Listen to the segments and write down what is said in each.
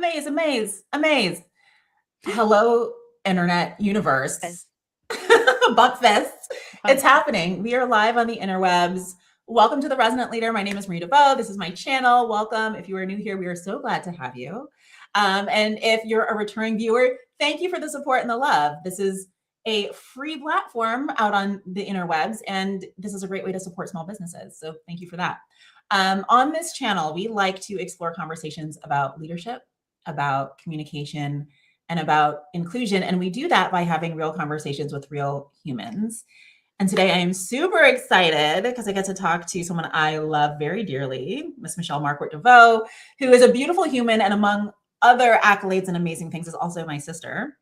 amaze. Hello, internet universe. Fist. Buck fists. It's Fun. happening. We are live on the interwebs. Welcome to the Resonant Leader. My name is Marie Deveaux. This is my channel. Welcome. If you are new here, we are so glad to have you. And if you're a returning viewer, thank you for the support and the love. This is a free platform out on the interwebs, and this is a great way to support small businesses. So thank you for that. On this channel, we like to explore conversations about leadership, about communication, and about inclusion. And we do that by having real conversations with real humans. And today I am super excited because I get to talk to someone I love very dearly, Miss Michelle Markwart Deveaux, who is a beautiful human and among other accolades and amazing things is also my sister.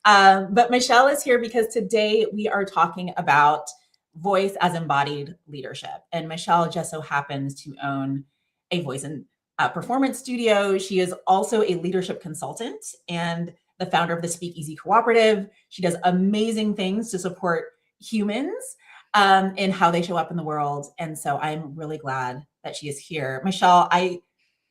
But Michelle is here because today we are talking about voice as embodied leadership. And Michelle just so happens to own a voice and performance studio. She is also a leadership consultant and the founder of the SpeakEasy Cooperative. She does amazing things to support humans in how they show up in the world. And so I'm really glad that she is here. Michelle, I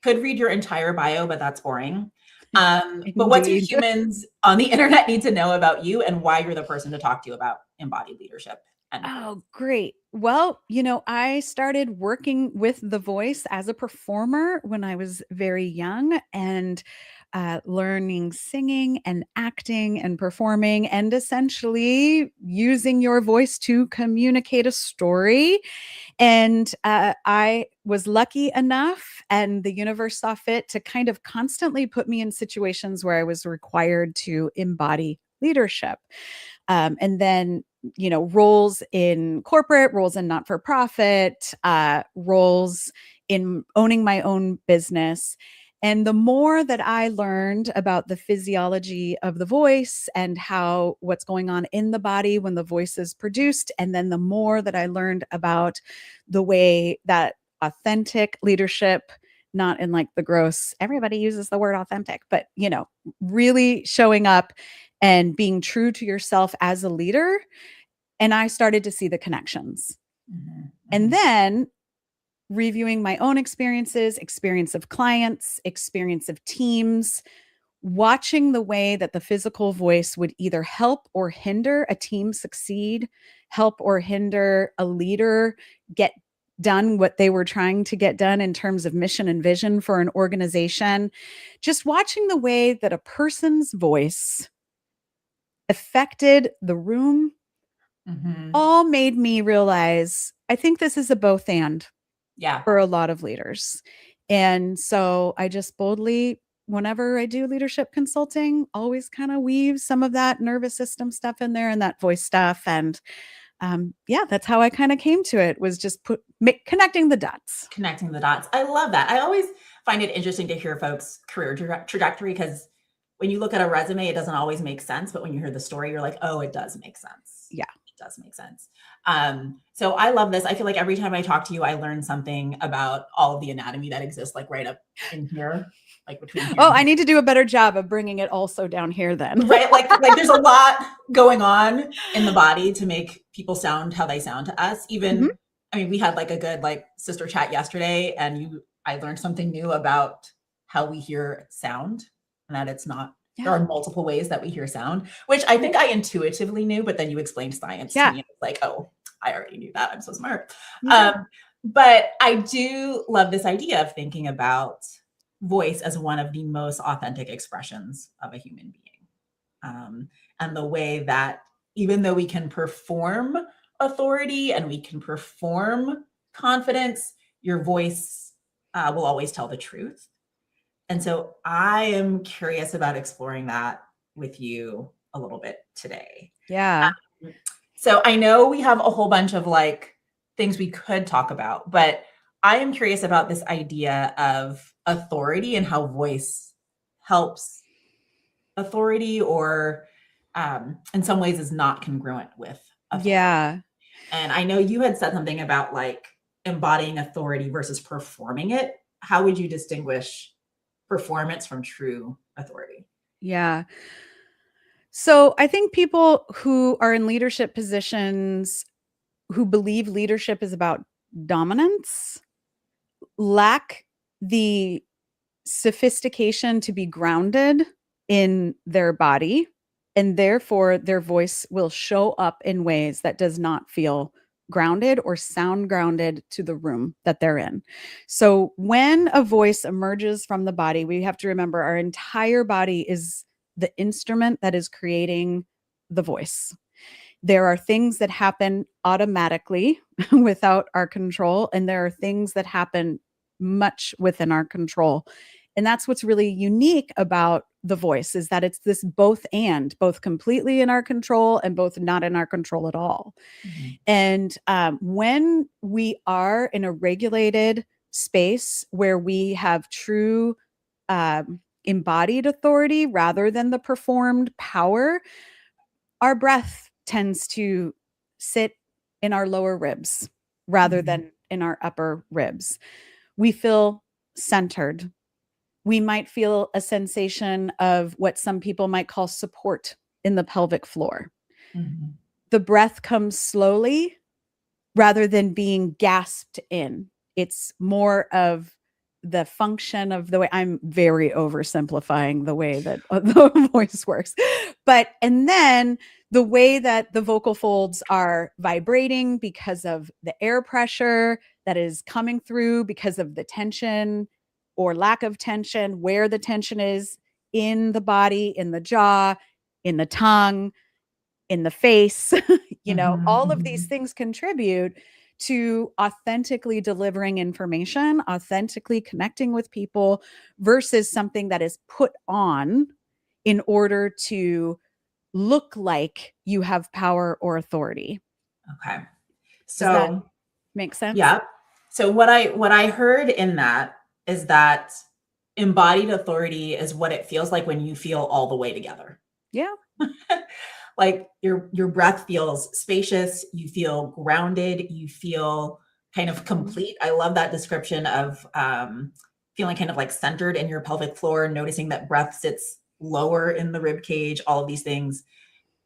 could read your entire bio, but that's boring. But what do humans on the internet need to know about you and why you're the person to talk to about embodied leadership? Oh, great. Well, I started working with the voice as a performer when I was very young and learning singing and acting and performing and essentially using your voice to communicate a story. And I was lucky enough, and the universe saw fit to kind of constantly put me in situations where I was required to embody leadership. And then, roles in corporate, roles in not-for-profit, roles in owning my own business. And the more that I learned about the physiology of the voice and how what's going on in the body when the voice is produced, and then the more that I learned about the way that authentic leadership, not in like the gross, everybody uses the word authentic, but, really showing up and being true to yourself as a leader. And I started to see the connections. Mm-hmm. And then reviewing my own experiences, experience of clients, experience of teams, watching the way that the physical voice would either help or hinder a team succeed, help or hinder a leader get done what they were trying to get done in terms of mission and vision for an organization. Just watching the way that a person's voice affected the room, all made me realize, I think this is a both and for a lot of leaders. And so I just boldly, whenever I do leadership consulting, always kind of weave some of that nervous system stuff in there and that voice stuff. And that's how I kind of came to it, was just connecting the dots. Connecting the dots. I love that. I always find it interesting to hear folks' career trajectory, because when you look at a resume, it doesn't always make sense. But when you hear the story, you're like, oh, it does make sense. Yeah, it does make sense. So I love this. I feel like every time I talk to you, I learn something about all of the anatomy that exists, like right up in here, like between here. Oh, I need to do a better job of bringing it also down here then. Right? Like there's a lot going on in the body to make people sound how they sound to us. Even, I mean, we had like a good sister chat yesterday, and I learned something new about how we hear sound, and that it's not, there are multiple ways that we hear sound, which I think I intuitively knew, but then you explained science to me. And it's like, oh, I already knew that. I'm so smart. But I do love this idea of thinking about voice as one of the most authentic expressions of a human being. And the way that even though we can perform authority and we can perform confidence, your voice will always tell the truth. And so I am curious about exploring that with you a little bit today. Yeah. So I know we have a whole bunch of things we could talk about, but I am curious about this idea of authority and how voice helps authority, or in some ways is not congruent with authority. Yeah. And I know you had said something about embodying authority versus performing it. How would you distinguish performance from true authority? Yeah. So I think people who are in leadership positions who believe leadership is about dominance lack the sophistication to be grounded in their body, and therefore their voice will show up in ways that does not feel grounded or sound grounded to the room that they're in. So when a voice emerges from the body, we have to remember our entire body is the instrument that is creating the voice. There are things that happen automatically without our control, and there are things that happen much within our control. And that's what's really unique about the voice, is that it's this both and, both completely in our control and both not in our control at all. Mm-hmm. And when we are in a regulated space where we have true embodied authority rather than the performed power, our breath tends to sit in our lower ribs rather than in our upper ribs. We feel centered. We might feel a sensation of what some people might call support in the pelvic floor. Mm-hmm. The breath comes slowly rather than being gasped in. It's more of the function of the way, I'm very oversimplifying the way that the voice works. And then the way that the vocal folds are vibrating because of the air pressure that is coming through, because of the tension or lack of tension, where the tension is in the body, in the jaw, in the tongue, in the face, all of these things contribute to authentically delivering information, authentically connecting with people, versus something that is put on in order to look like you have power or authority. Okay. So does that make sense? Yeah. So what I heard in that is that embodied authority is what it feels like when you feel all the way together. Yeah. Like your breath feels spacious, you feel grounded, you feel kind of complete. I love that description of feeling kind of like centered in your pelvic floor, noticing that breath sits lower in the rib cage, all of these things,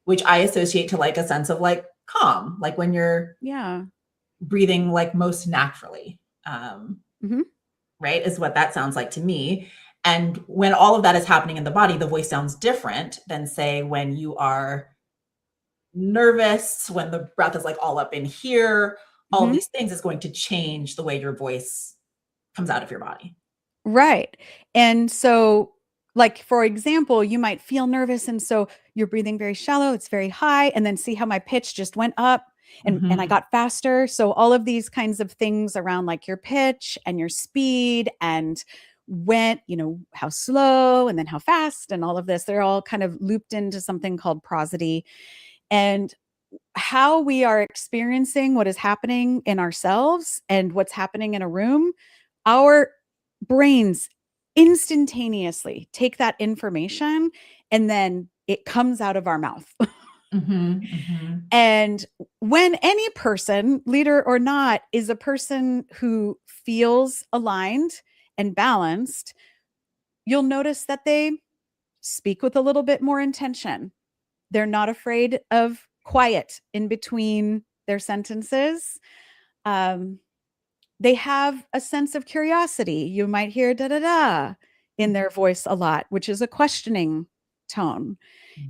which I associate to like a sense of like calm, like when you're breathing like most naturally, right? Is what that sounds like to me. And when all of that is happening in the body, the voice sounds different than, say, when you are nervous, when the breath is like all up in here. All of these things is going to change the way your voice comes out of your body. Right. And so, like, for example, you might feel nervous, and so you're breathing very shallow, it's very high, and then see how my pitch just went up and I got faster. So all of these kinds of things around like your pitch and your speed and when, how slow and then how fast and all of this, they're all kind of looped into something called prosody. And how we are experiencing what is happening in ourselves and what's happening in a room, our brains instantaneously take that information and then it comes out of our mouth. And when any person, leader or not, is a person who feels aligned and balanced, you'll notice that they speak with a little bit more intention. They're not afraid of quiet in between their sentences. They have a sense of curiosity. You might hear da da da in their voice a lot, which is a questioning tone.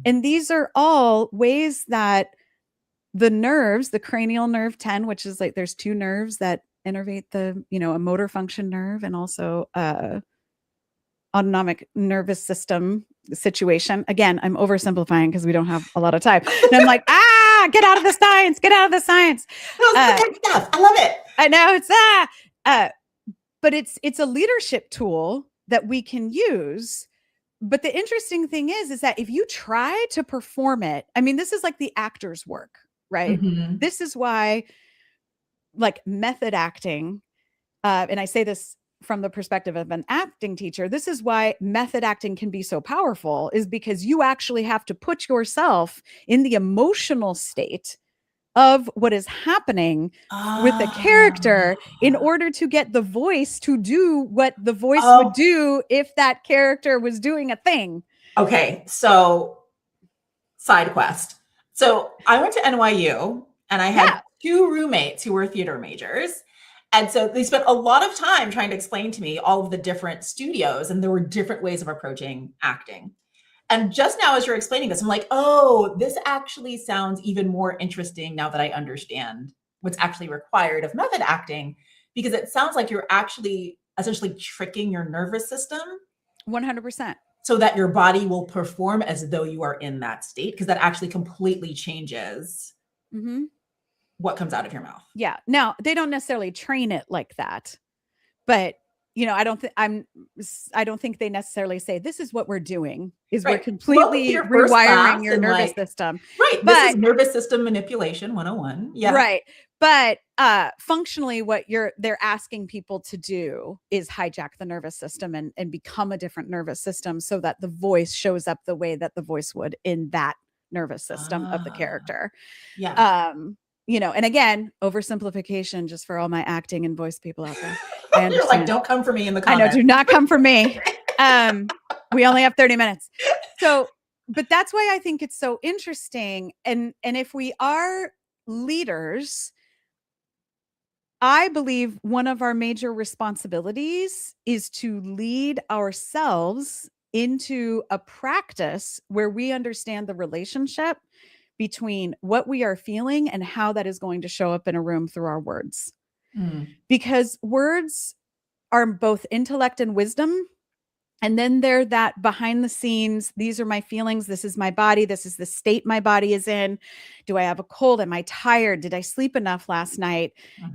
And these are all ways that the nerves, the cranial nerve 10, which is like there's two nerves that innervate the, a motor function nerve and also autonomic nervous system situation. Again, I'm oversimplifying because we don't have a lot of time. And I'm like, get out of the science, get out of the science. That's good stuff. I love it. I know it's but it's a leadership tool that we can use. But the interesting thing is that if you try to perform it, I mean, this is like the actor's work, right? This is why, like, method acting, and I say this from the perspective of an acting teacher, this is why method acting can be so powerful, is because you actually have to put yourself in the emotional state of what is happening with the character in order to get the voice to do what the voice would do if that character was doing a thing. Okay, so side quest. So I went to NYU and I had two roommates who were theater majors. And so they spent a lot of time trying to explain to me all of the different studios, and there were different ways of approaching acting. And just now, as you're explaining this, I'm like, oh, this actually sounds even more interesting now that I understand what's actually required of method acting, because it sounds like you're actually essentially tricking your nervous system 100%. so that your body will perform as though you are in that state, because that actually completely changes what comes out of your mouth. Yeah. Now, they don't necessarily train it like that, but I don't think they necessarily say this is what we're doing is we're completely rewiring your nervous system. Right. This is nervous system manipulation 101. Yeah. Right. But functionally what they're asking people to do is hijack the nervous system and become a different nervous system so that the voice shows up the way that the voice would in that nervous system of the character. Yeah. And again, oversimplification just for all my acting and voice people out there. You're like, don't come for me in the comments. I know, do not come for me. We only have 30 minutes. So, but that's why I think it's so interesting. And if we are leaders, I believe one of our major responsibilities is to lead ourselves into a practice where we understand the relationship between what we are feeling and how that is going to show up in a room through our words. Because words are both intellect and wisdom. And then they're that behind the scenes, these are my feelings. This is my body. This is the state my body is in. Do I have a cold? Am I tired? Did I sleep enough last night?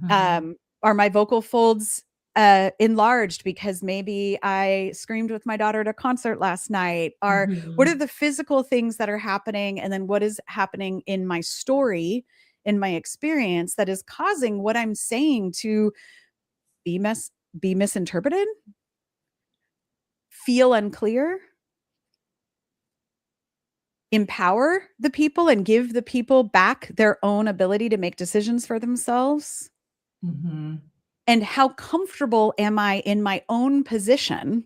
Are my vocal folds enlarged because maybe I screamed with my daughter at a concert last night? What are the physical things that are happening? And then what is happening in my story, in my experience that is causing what I'm saying to be misinterpreted, feel unclear, empower the people and give the people back their own ability to make decisions for themselves? And how comfortable am I in my own position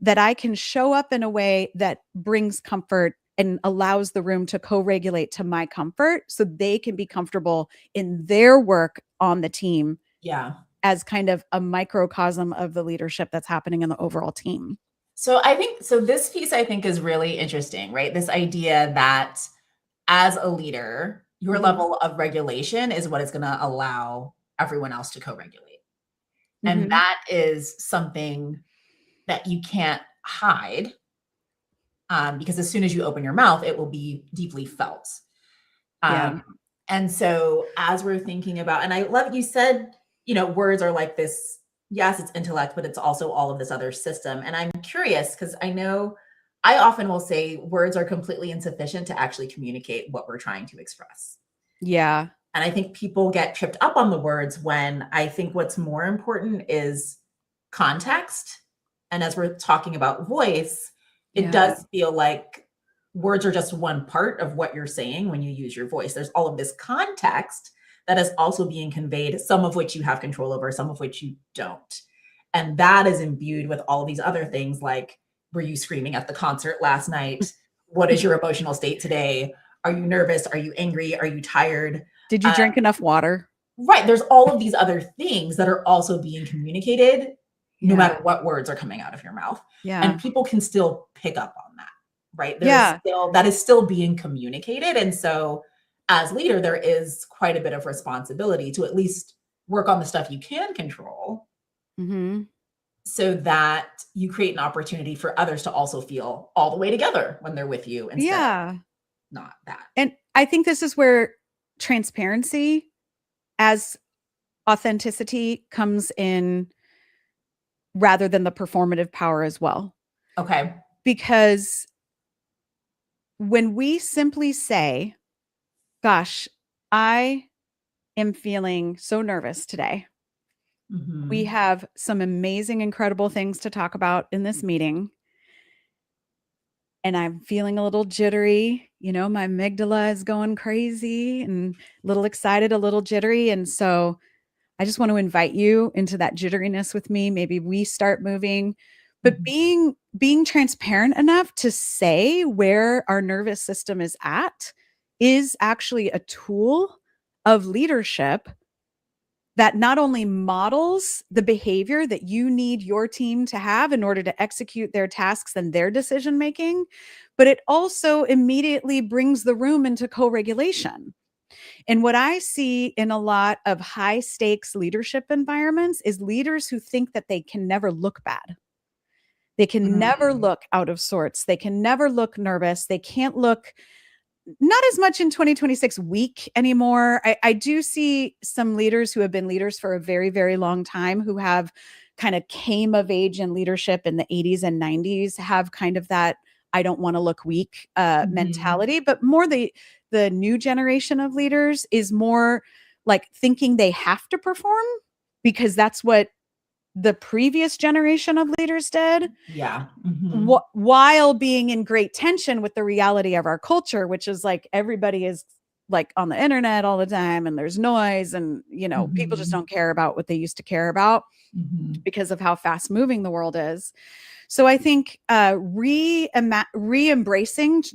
that I can show up in a way that brings comfort and allows the room to co-regulate to my comfort so they can be comfortable in their work on the team? Yeah. As kind of a microcosm of the leadership that's happening in the overall team. So this piece I think is really interesting, right? This idea that as a leader, your level of regulation is what is going to allow everyone else to co-regulate. And that is something that you can't hide, because as soon as you open your mouth, it will be deeply felt. And so as we're thinking about, and I love, you said, words are like this, yes, it's intellect, but it's also all of this other system. And I'm curious because I know I often will say words are completely insufficient to actually communicate what we're trying to express. Yeah. And I think people get tripped up on the words when I think what's more important is context. And as we're talking about voice, it does feel like words are just one part of what you're saying when you use your voice. There's all of this context that is also being conveyed, some of which you have control over, some of which you don't. And that is imbued with all of these other things like, were you screaming at the concert last night? What is your emotional state today? Are you nervous? Are you angry? Are you tired? Did you drink enough water? Right. There's all of these other things that are also being communicated no matter what words are coming out of your mouth. And people can still pick up on that, right? That is still being communicated. And so as leader, there is quite a bit of responsibility to at least work on the stuff you can control so that you create an opportunity for others to also feel all the way together when they're with you instead of not that. And I think this is where transparency as authenticity comes in rather than the performative power as well. Okay. Because when we simply say, gosh, I am feeling so nervous today. We have some amazing, incredible things to talk about in this meeting. And I'm feeling a little jittery. My amygdala is going crazy and a little excited, a little jittery. And so I just want to invite you into that jitteriness with me. Maybe we start moving, but being transparent enough to say where our nervous system is at is actually a tool of leadership that not only models the behavior that you need your team to have in order to execute their tasks and their decision making, but it also immediately brings the room into co-regulation. And what I see in a lot of high stakes leadership environments is leaders who think that they can never look bad. They can never look out of sorts. They can never look nervous. They can't look, not as much in 2026, weak anymore. I do see some leaders who have been leaders for a very, very long time, who have kind of came of age in leadership in the 80s and 90s, have kind of that I don't want to look weak mentality. But more the new generation of leaders is more like thinking they have to perform because that's what the previous generation of leaders did. Yeah. While being in great tension with the reality of our culture, which is like everybody is like on the internet all the time and there's noise and, you know, people just don't care about what they used to care about because of how fast moving the world is. So I think re-embracing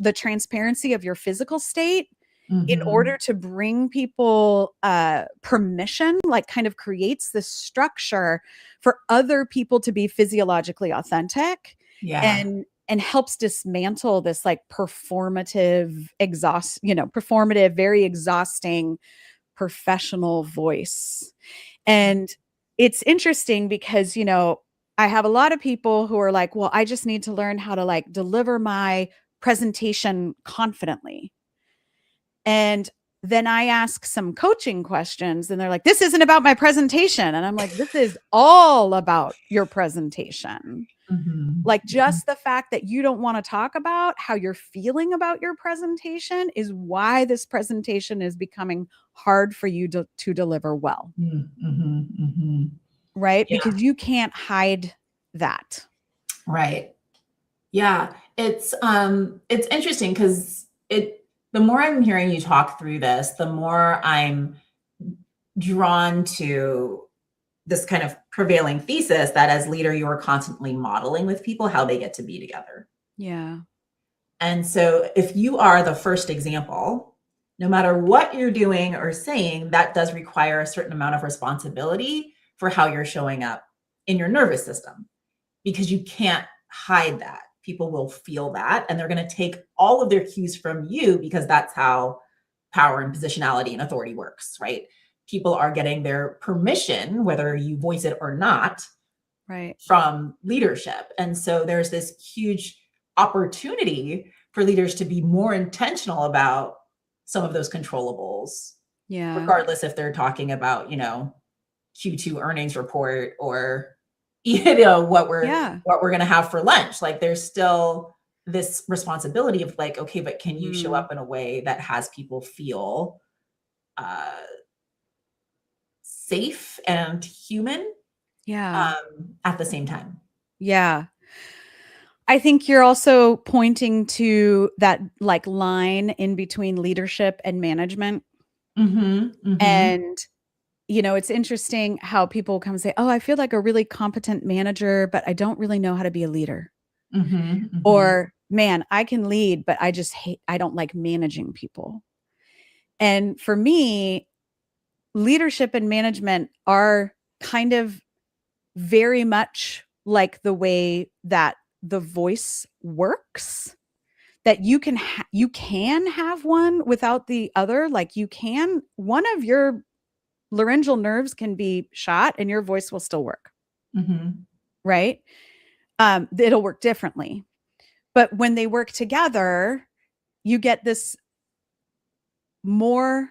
the transparency of your physical state in order to bring people permission, like kind of creates this structure for other people to be physiologically authentic, and helps dismantle this like performative, very exhausting professional voice. And it's interesting because, you know, I have a lot of people who are like, well, I just need to learn how to like deliver my presentation confidently. And then I ask some coaching questions and they're like, this isn't about my presentation. And I'm like, this is all about your presentation. Like just the fact that you don't want to talk about how you're feeling about your presentation is why this presentation is becoming hard for you to deliver well. Right? Yeah. Because you can't hide that. Right. Yeah. It's interesting because the more I'm hearing you talk through this, the more I'm drawn to this kind of prevailing thesis that as leader, you are constantly modeling with people how they get to be together. Yeah. And so if you are the first example, no matter what you're doing or saying, that does require a certain amount of responsibility for how you're showing up in your nervous system, because you can't hide that. People will feel that, and they're going to take all of their cues from you because that's how power and positionality and authority works, right? People are getting their permission, whether you voice it or not, right, from leadership. And so there's this huge opportunity for leaders to be more intentional about some of those controllables. Yeah. Regardless if they're talking about, you know, Q2 earnings report or, you know, what we're going to have for lunch. Like there's still this responsibility of like, okay, but can you show up in a way that has people feel safe and human at the same time? Yeah. I think you're also pointing to that like line in between leadership and management. And, you know, it's interesting how people come and say, oh, I feel like a really competent manager, but I don't really know how to be a leader. Or, man, I can lead, but I don't like managing people. And for me, leadership and management are kind of very much like the way that the voice works, that you can have one without the other. Like one of your laryngeal nerves can be shot and your voice will still work. Right? It'll work differently. But when they work together, you get this more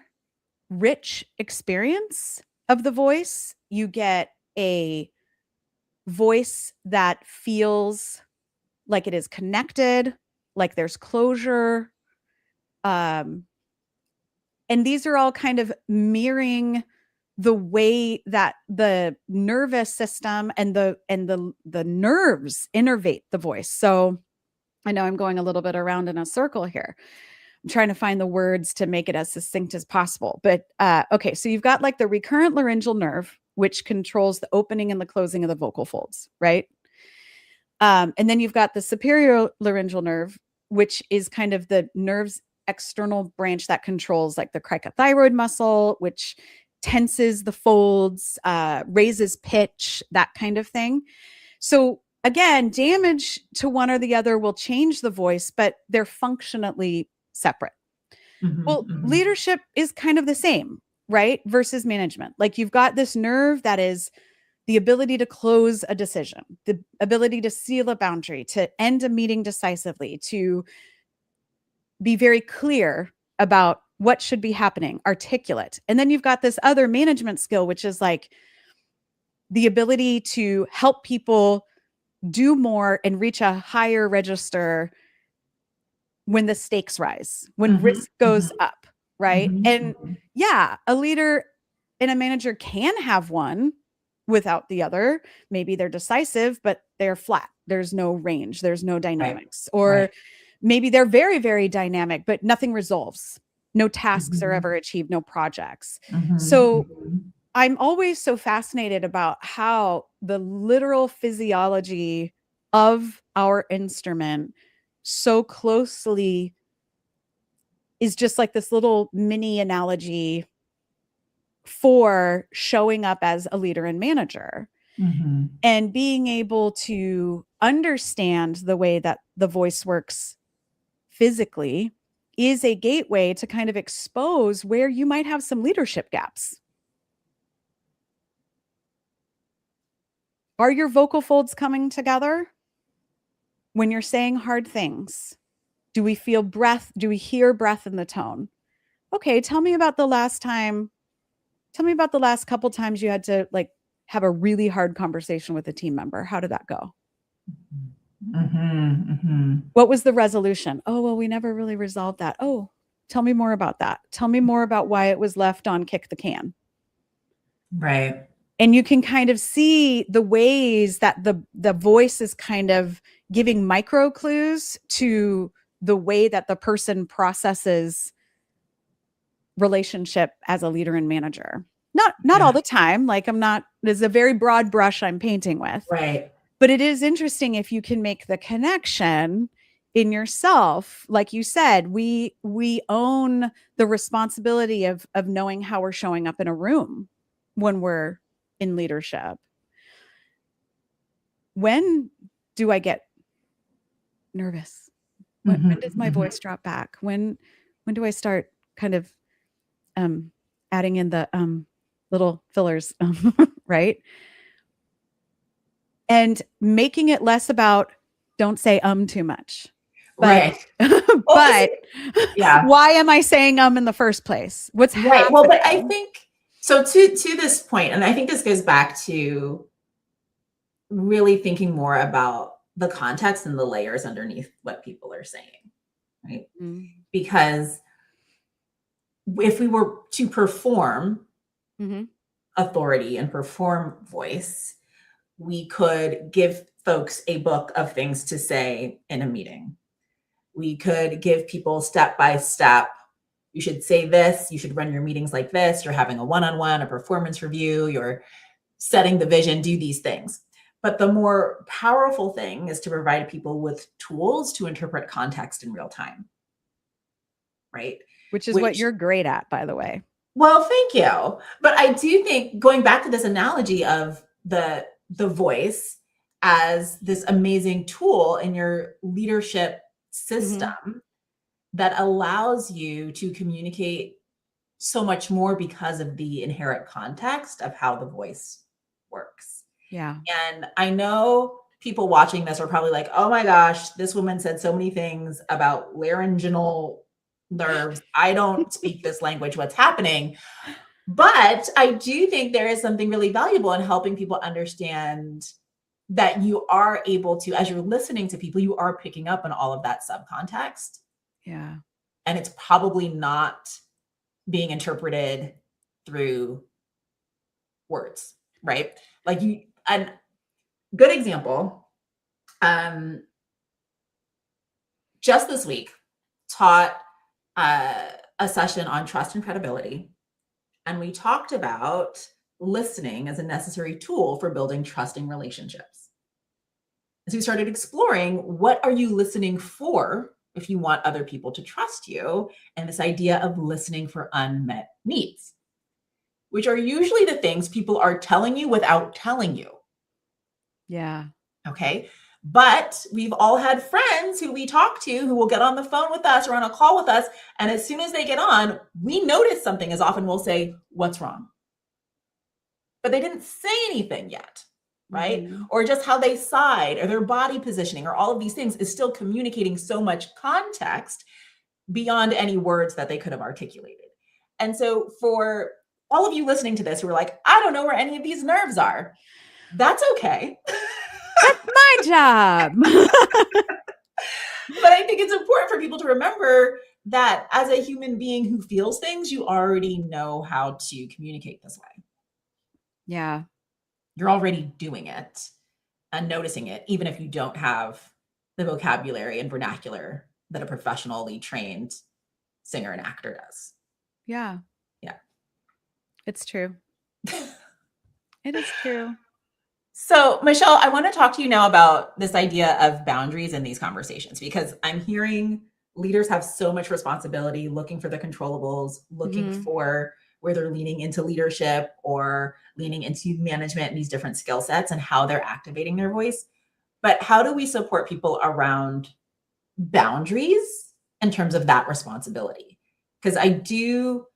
rich experience of the voice. You get a voice that feels like it is connected, like there's closure. And these are all kind of mirroring the way that the nervous system and the nerves innervate the voice. So I know I'm going a little bit around in a circle here. I'm trying to find the words to make it as succinct as possible. But okay, so you've got like the recurrent laryngeal nerve, which controls the opening and the closing of the vocal folds, right? And then you've got the superior laryngeal nerve, which is kind of the nerve's external branch that controls like the cricothyroid muscle, which tenses the folds, raises pitch, that kind of thing. So again, damage to one or the other will change the voice, but they're functionally separate. Well, leadership is kind of the same, right? Versus management. Like you've got this nerve that is the ability to close a decision, the ability to seal a boundary, to end a meeting decisively, to be very clear about what should be happening, articulate. And then you've got this other management skill, which is like the ability to help people do more and reach a higher register when the stakes rise, when risk goes up, right? And yeah, a leader and a manager can have one without the other. Maybe they're decisive, but they're flat. There's no range. There's no dynamics. Or maybe they're very, very dynamic, but nothing resolves. No tasks are ever achieved, no projects. So I'm always so fascinated about how the literal physiology of our instrument so closely is just like this little mini analogy for showing up as a leader and manager. And being able to understand the way that the voice works physically is a gateway to kind of expose where you might have some leadership gaps. Are your vocal folds coming together when you're saying hard things? Do we feel breath? Do we hear breath in the tone? Okay, tell me about the last couple times you had to like have a really hard conversation with a team member. How did that go? What was the resolution? Oh, well, we never really resolved that. Oh, tell me more about that. Tell me more about why it was left on kick the can. Right. And you can kind of see the ways that the voice is kind of giving micro clues to the way that the person processes relationship as a leader and manager. Not all the time. Like there's a very broad brush I'm painting with. Right. But it is interesting if you can make the connection in yourself. Like you said, we own the responsibility of knowing how we're showing up in a room when we're in leadership. When do I get nervous? When does my voice drop back? When do I start kind of adding in the little fillers, right? And making it less about don't say too much. But, but yeah. Why am I saying in the first place? What's happening? Well, but I think so to this point, and I think this goes back to really thinking more about the context and the layers underneath what people are saying, right? Because if we were to perform authority and perform voice, we could give folks a book of things to say in a meeting. We could give people step by step. You should say this. You should run your meetings like this. You're having a one-on-one, a performance review. You're setting the vision, do these things. But the more powerful thing is to provide people with tools to interpret context in real time, right? Which is what you're great at, by the way. Well, thank you. But I do think going back to this analogy of the voice as this amazing tool in your leadership system that allows you to communicate so much more because of the inherent context of how the voice works. Yeah. And I know people watching this are probably like, oh my gosh, this woman said so many things about laryngeal nerves. I don't speak this language. What's happening? But I do think there is something really valuable in helping people understand that you are able to, as you're listening to people, you are picking up on all of that subcontext. Yeah. And it's probably not being interpreted through words, right? Like a good example, just this week taught a session on trust and credibility. And we talked about listening as a necessary tool for building trusting relationships. So we started exploring, what are you listening for if you want other people to trust you? And this idea of listening for unmet needs. which are usually the things people are telling you without telling you. Yeah. Okay. But we've all had friends who we talk to who will get on the phone with us or on a call with us. And as soon as they get on, we notice something as often we'll say, what's wrong? But they didn't say anything yet, right? Mm-hmm. Or just how they sighed or their body positioning or all of these things is still communicating so much context beyond any words that they could have articulated. And so for all of you listening to this who are like, I don't know where any of these nerves are, that's okay. That's my job. But I think it's important for people to remember that as a human being who feels things, you already know how to communicate this way. Yeah. You're already doing it and noticing it, even if you don't have the vocabulary and vernacular that a professionally trained singer and actor does. Yeah. Yeah. It's true. It is true. So, Michelle, I want to talk to you now about this idea of boundaries in these conversations, because I'm hearing leaders have so much responsibility looking for the controllables, looking for where they're leaning into leadership or leaning into management and these different skill sets and how they're activating their voice. But how do we support people around boundaries in terms of that responsibility? Because I do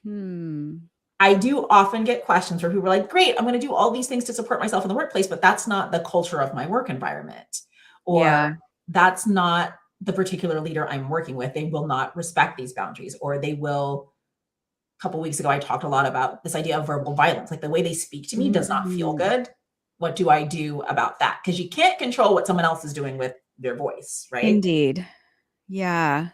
often get questions where people are like, great, I'm going to do all these things to support myself in the workplace, but that's not the culture of my work environment. Or that's not the particular leader I'm working with. They will not respect these boundaries, or they will. A couple of weeks ago, I talked a lot about this idea of verbal violence. Like the way they speak to me does not feel good. What do I do about that? Because you can't control what someone else is doing with their voice, right? Indeed. Yeah.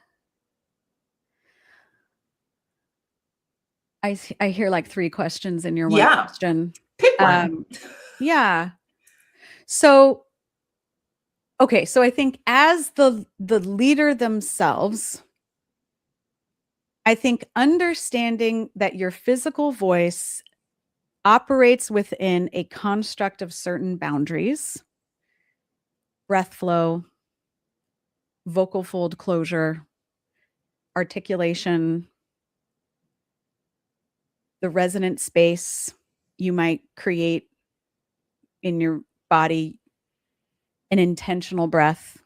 I hear like 3 questions in your one question. Pick one. Yeah. So, okay. So I think as the leader themselves, I think understanding that your physical voice operates within a construct of certain boundaries, breath flow, vocal fold closure, articulation, the resonant space you might create in your body, an intentional breath.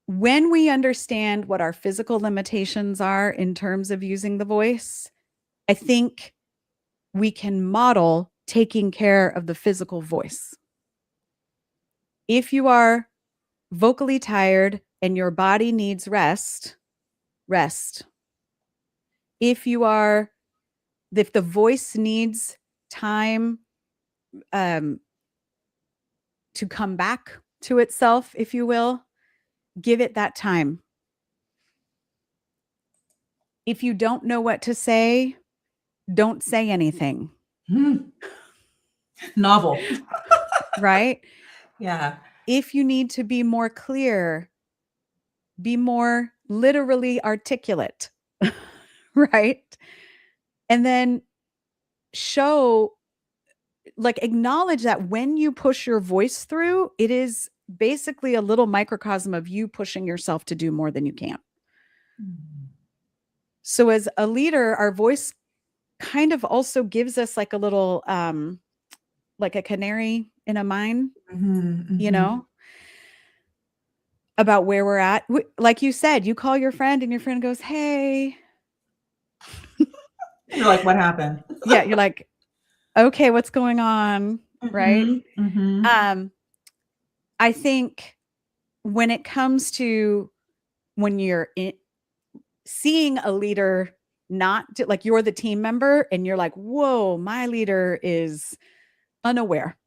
When we understand what our physical limitations are in terms of using the voice, I think we can model taking care of the physical voice. If you are vocally tired and your body needs rest, rest. If the voice needs time to come back to itself, if you will, give it that time. If you don't know what to say, don't say anything. Novel. Right? Yeah. If you need to be more clear, be more literally articulate. Right? And then acknowledge that when you push your voice through, it is basically a little microcosm of you pushing yourself to do more than you can. So as a leader, our voice kind of also gives us like a little, like a canary in a mine, you know, about where we're at. Like you said, you call your friend and your friend goes, hey. You're like, what happened? Yeah. You're like, okay, what's going on? Right. I think when it comes to when you're seeing a leader, not like you're the team member and you're like, whoa, my leader is unaware.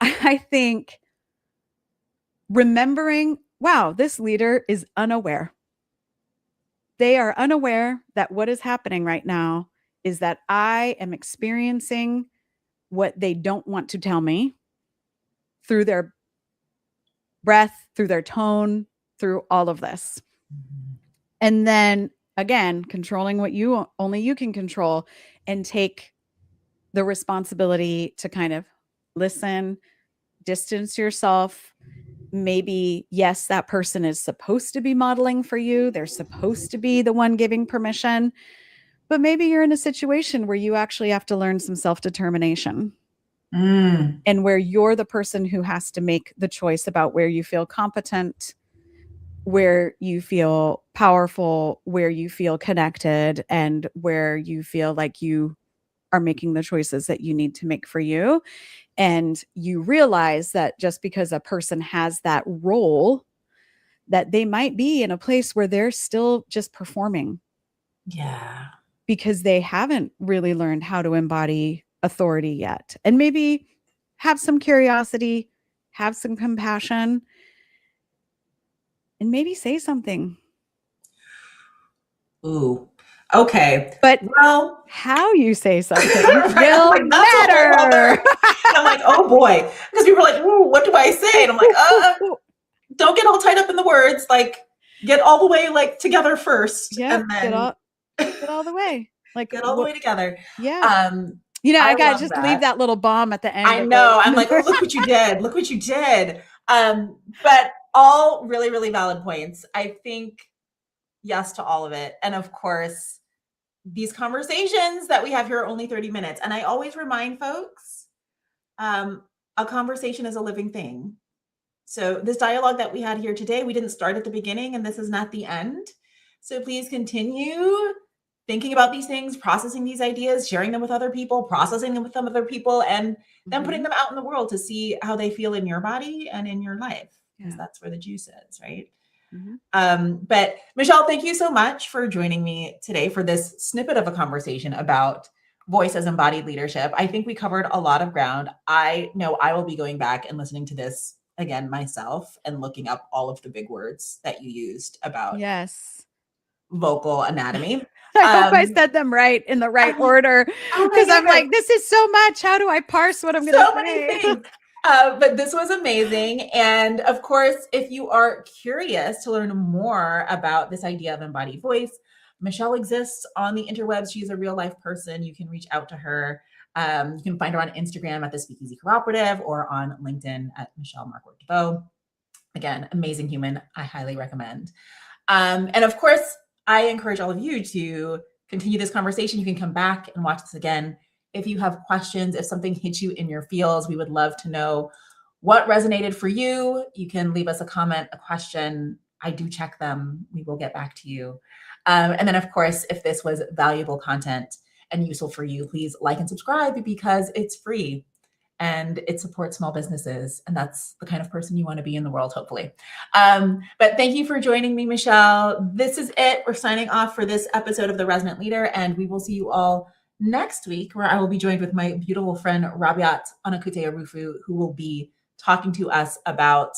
I think remembering, wow, this leader is unaware. They are unaware that what is happening right now is that I am experiencing what they don't want to tell me through their breath, through their tone, through all of this. And then again, controlling what only you can control and take the responsibility to kind of listen, distance yourself. Maybe, yes, that person is supposed to be modeling for you. They're supposed to be the one giving permission. But maybe you're in a situation where you actually have to learn some self-determination. And where you're the person who has to make the choice about where you feel competent, where you feel powerful, where you feel connected, and where you feel like you are making the choices that you need to make for you. And you realize that just because a person has that role, that they might be in a place where they're still just performing. Yeah. Because they haven't really learned how to embody authority yet. And maybe have some curiosity, have some compassion, and maybe say something. Ooh. Okay. But well, how you say something right? will Like, matter. And I'm like, oh boy. Because people are like, ooh, what do I say? And I'm like, don't get all tied up in the words. Like, get all the way like together first. Yeah, and then get all the way. Like get all the way together. Yeah. You know, I gotta just leave that little bomb at the end. I know. I'm like, oh, look what you did. Look what you did. But all really, really valid points. I think yes to all of it. And of course, these conversations that we have here are only 30 minutes. And I always remind folks, a conversation is a living thing. So this dialogue that we had here today, we didn't start at the beginning and this is not the end. So please continue thinking about these things, processing these ideas, sharing them with other people, processing them with some other people, and then putting them out in the world to see how they feel in your body and in your life, because that's where the juice is, right? But Michelle, thank you so much for joining me today for this snippet of a conversation about voice as embodied leadership. I think we covered a lot of ground. I know I will be going back and listening to this again myself and looking up all of the big words that you used about vocal anatomy. I hope I said them right in the right order, because I'm like, this is so much. How do I parse what I'm going to say? So many things. But this was amazing. And of course, if you are curious to learn more about this idea of embodied voice, Michelle exists on the interwebs. She's a real life person. You can reach out to her. You can find her on Instagram at the SpeakEasy Cooperative or on LinkedIn at Michelle Markwart Deveaux. Again, amazing human. I highly recommend. And of course, I encourage all of you to continue this conversation. You can come back and watch this again. If you have questions, if something hits you in your feels, we would love to know what resonated for you. You can leave us a comment, a question. I do check them. We will get back to you. And then, of course, if this was valuable content and useful for you, please like and subscribe because it's free and it supports small businesses. And that's the kind of person you want to be in the world, hopefully. But thank you for joining me, Michelle. This is it. We're signing off for this episode of The Resonant Leader, and we will see you all next week, where I will be joined with my beautiful friend, Rabiat Anakute-Arufu, who will be talking to us about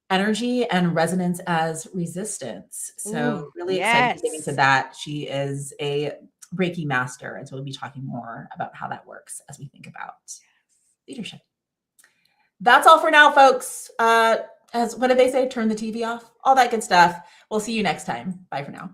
energy and resonance as resistance. So really excited to get into that. She is a Reiki master, and so we'll be talking more about how that works as we think about leadership. That's all for now, folks. What did they say? Turn the TV off, all that good stuff. We'll see you next time. Bye for now.